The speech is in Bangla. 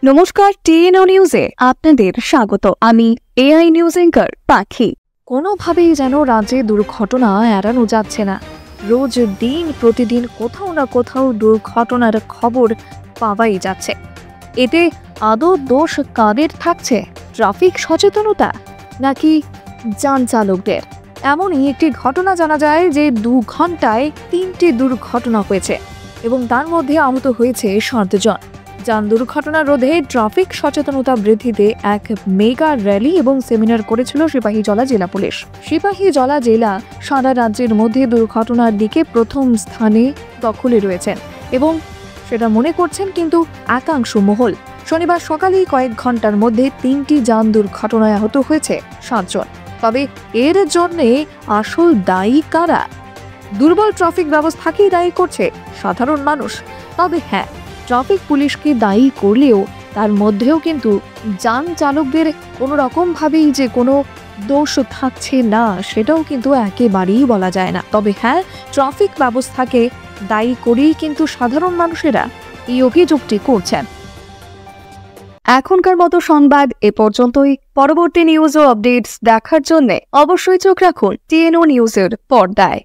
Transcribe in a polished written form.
নমস্কার, টিএনও নিউজে আপনাদের স্বাগত। আমি এআই নিউজ অ্যাঙ্কার পাখি। কোনোভাবেই যেন রাজ্যে দুর্ঘটনা এড়ানো যাচ্ছে না। রোজ দিন প্রতিদিন কোথাও না কোথাও দুর্ঘটনার খবর পাওয়াই যাচ্ছে। এতে আদৌ দোষ কাদের থাকছে? ট্রাফিক সচেতনতা নাকি যান চালকদের? এমনই একটি ঘটনা জানা যায় যে 2 ঘন্টায় 3টি দুর্ঘটনা হয়েছে এবং তার মধ্যে আহত হয়েছে 7 জন। যান দুর্ঘটনা রোধে ট্রাফিক সচেতনতা বৃদ্ধিতে এক মেগা র্যালি এবং সেমিনার করেছিল সিপাহীজলা জেলা পুলিশ। সিপাহীজলা জেলা সারা রাজ্যের মধ্যে দুর্ঘটনার দিকে প্রথম স্থানে দখলে রয়েছেন এবং সেটা মনে করছেন কিন্তু একাংশ মহল। শনিবার সকালেই কয়েক ঘন্টার মধ্যে 3টি যান দুর্ঘটনায় আহত হয়েছে 7 জন। তবে এর জন্যে আসল দায়ী কারা? দুর্বল ট্রাফিক ব্যবস্থাকেই দায়ী করছে সাধারণ মানুষ। তবে হ্যাঁ, ট্রাফিক পুলিশকে দায়ী করলেও তার মধ্যেও কিন্তু যান চালকদের কোনো রকমভাবেই যে কোনো দোষ থাকছে না সেটাও কিন্তু একেবারেই বলা যায় না। তবে হ্যাঁ, ট্রাফিক ব্যবস্থাকে দায়ী করেই কিন্তু সাধারণ মানুষেরা এই অভিযোগটি করছেন। এখনকার মতো সংবাদ এ পর্যন্তই। পরবর্তী নিউজ ও আপডেটস দেখার জন্য অবশ্যই চোখ রাখুন টিএনও নিউজের পর্দায়।